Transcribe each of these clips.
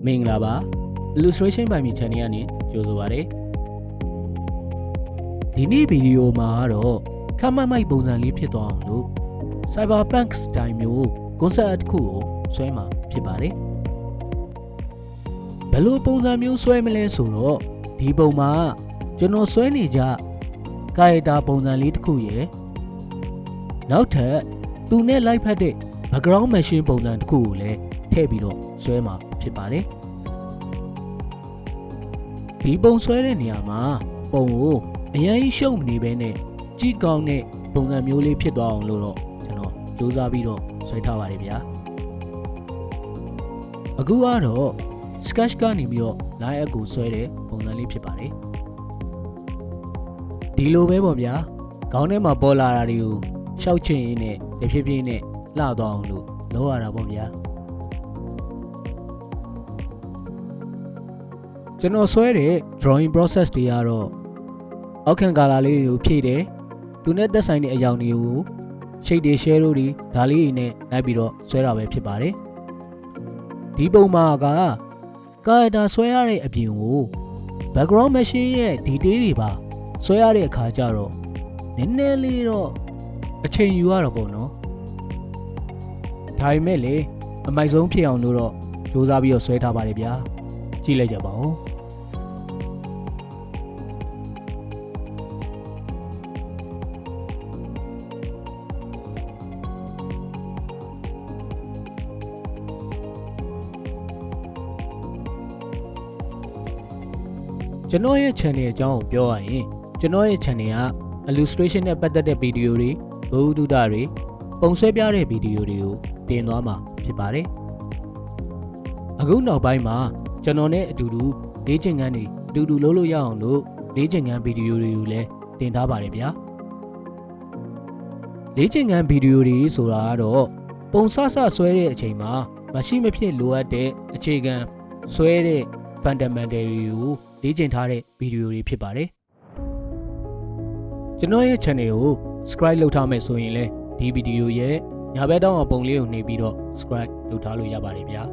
မင်္ဂလာပါ illustration by me channel ကနေကြိုဆိုပါရစေဒီနေ့ဗီဒီယိုမှာတော့ခမမိုက်ပုံစံလေးဖြစ်သွားအောင်လို့ CyberpunK style မျိုး concept တစ်ခုကိုဆွဲမှာဖြစ်ပါတယ်ဘယ်လိုပုံစံမျိုးဆွဲမလဲဆိုတော့ဒီပုံမှာကျွန်တော်ဆွဲနေကြကာယတာပုံစံလေးတစ်ခုရယ်နောက်ထပ်သူနဲ့လိုက်ဖက်တဲ့ background machine ပုံစံတစ်ခုကိုလည်းထည့်ပြီးတော့ဆွဲမှာဖြစ်ပါတယ်ဒီပုံဆွဲတဲ့နေရာမှာပုံကိုအရင်ရှုံမနေဘဲနဲ့ကြည့်ကောင်းတဲ့ပုံစံမျိုးလေးဖြစ်သွားအောင်လို့တော့ကျွန်တော်စူးစမ်းပြီးတော့ဆွဲထားပါတယ်ဗျာအခုကတော့ sketch ကနေပြီးတော့ line up ကိုဆွဲတဲ့ပုံစံလေးဖြစ်ပါတယ်ဒီလိုပဲပေါ့ဗျာခေါင်းထဲမှာပေါ်လာတာတွေကိုရှောက်ချင်ရင်းနဲ့တဖြည်းဖြည်းနဲ့လှသွားအောင်လို့လုပ်ရတာပေါ့ဗျာကျွန်တော်ဆွဲတဲ့ drawing process တွေကတော့အောက်ခံ color လေးတွေကိုဖြည့်တယ်သူနဲ့သက်ဆိုင်တဲ့အရာတွေကို shade တွေ shadow တွေဒါလေးတွေနဲ့လိုက်ပြီးတော့ဆွဲတာပဲဖြစ်ပါတယ်ဒီပုံမှာက character ဆွဲရတဲ့အပြင်ကို background machine ရဲ့ detail တွေပါဆွဲရတဲ့အခါကျတော့နည်းနည်းလေးတော့အချိန်ယူရတော့ပေါ့နော်ဒါပေမဲ့လေအမိုက်ဆုံးဖြစ်အောင်လို့တော့စူးစမ်းပြီးတော့ဆွဲထားပါတယ်ဗျာကြည့်လိုက်ကြပါဦးကျွန်တော်ရဲ့ channel အကြောင်းကိုပြောရရင်ကျွန်တော်ရဲ့ channel က illustration နဲ့ပတ်သက်တဲ့ဗီဒီယိုတွေဘဝတုဒ္ဒတွေပုံဆွဲပြတဲ့ဗီဒီယိုတွေကိုတင်သွားမှာဖြစ်ပါတယ်အခုနောက်ပိုင်းမှာကျွန်တော်နဲ့အတူတူလေ့ကျင့်ခန်းတွေအတူတူလုပ်လို့ရအောင်လို့လေ့ကျင့်ခန်းဗီဒီယိုတွေကိုလည်းတင်ထားပါတယ်ဗျာလေ့ကျင့်ခန်းဗီဒီယိုတွေဆိုတာကတော့ပုံစဆွဲတဲ့အချိန်မှာမရှိမဖြစ်လိုအပ်တဲ့အခြေခံဆွဲတဲ့ fundamental တွေကိုလေ့ကျင့်ထားတဲ့ဗီဒီယိုတွေဖြစ်ပါတယ်ကျွန်တော်ရဲ့ channel ကို subscribe လုပ်ထားမယ်ဆိုရင်လည်းဒီဗီဒီယိုရဲ့ညာဘက်တောင်အပုံလေးကိုနှိပ်ပြီးတော့ subscribe လုပ်ထားလို့ရပါတယ်ဗျာ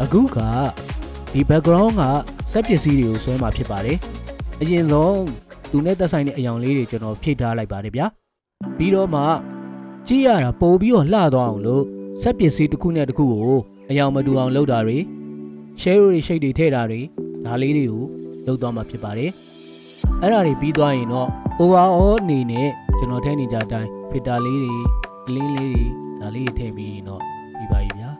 အခုကဒီ background ကစက်ပစ္စည်းတွေကိုဆွဲမှာဖြစ်ပါတယ်အရင်ဆုံးသူနဲ့သက်ဆိုင်တဲ့အယောင်လေးတွေကျွန်တော်ဖြည့်ထားလိုက်ပါတယ်ဗျာပြီးတော့မှကြည့်ရတာပို့ပြီးတော့လှသွားအောင်လို့စက်ပစ္စည်းတစ်ခုနဲ့တစ်ခုကိုအယောင်မတူအောင်လုပ်တာတွေ share တွေ shade တွေထည့်တာတွေဒါလေးတွေကိုလုပ်သွားမှာဖြစ်ပါတယ်အဲ့ဒါတွေပြီးသွားရင်တော့ overall အနေနဲ့ကျွန်တော်ထည့်နေကြအတိုင်း filter လေးတွေအလင်းလေးတွေဒါလေးတွေထည့်ပြီးရင်တော့ပြီးပါပြီဗျာ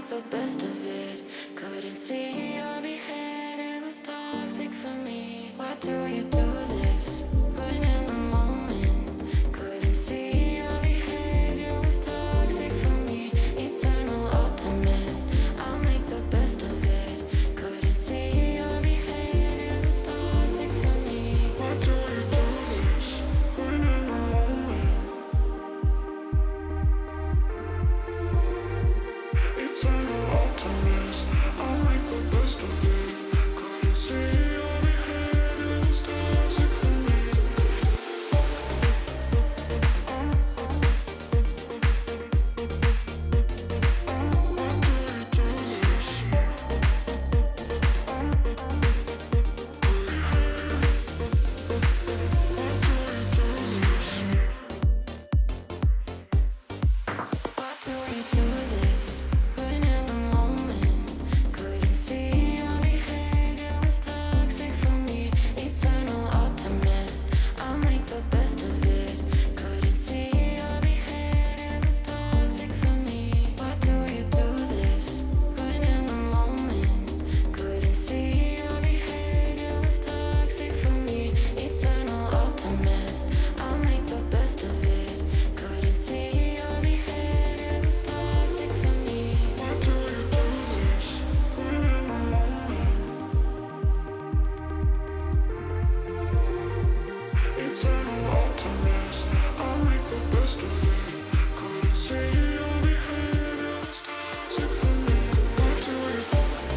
make the best of it. Couldn't see your behavior, it was toxic for me. Why do you do this? Right in the moment. Couldn't see your behavior, it was toxic for me. Eternal optimist, I'll make the best of it. Couldn't see your behavior, it was toxic for me. Why do you do this? Right in the moment. Eternal optimist, I'll make the best of it. Couldn't see your behavior, it was toxic for me. Why do you do this? Why do you do this? Right in the moment. Couldn't see your behavior, was toxic for me. Eternal optimist, I'll make the best of it. Couldn't see your behavior, was toxic for me. Why do you do this? Right in the moment. Couldn't see your behavior, was toxic for me. Eternal optimist, I'll make the best of it. Couldn't see your behavior, was toxic for me. Why do you do this? Right in the moment. Eternal optimist, I'll make the best of it. Couldn't see your behavior, was toxic for me. Why do you do this?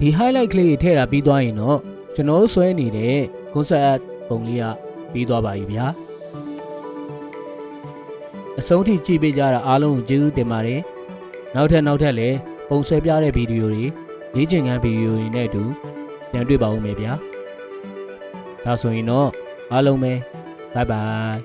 ဒီ highlight ကလေးထည့်တာပြီးသွားရင်တော့ကျွန်တော်ဆွဲနေတဲ့ concept ပုံလေးကပြီးသွားပါပြီဗျာအဆုံးထိကြည့်ပေးကြတာအားလုံးကိုကျေးဇူးတင်ပါတယ်နောက်ထပ်လည်းပုံဆွဲပြတဲ့ဗီဒီယိုတွေလေ့ကျင့်ခန်းဗီဒီယိုတွေနဲ့အတူပြန်တွေ့ပါဦးမယ်ဗျာဒါဆိုရင်တော့အားလုံးပဲ bye bye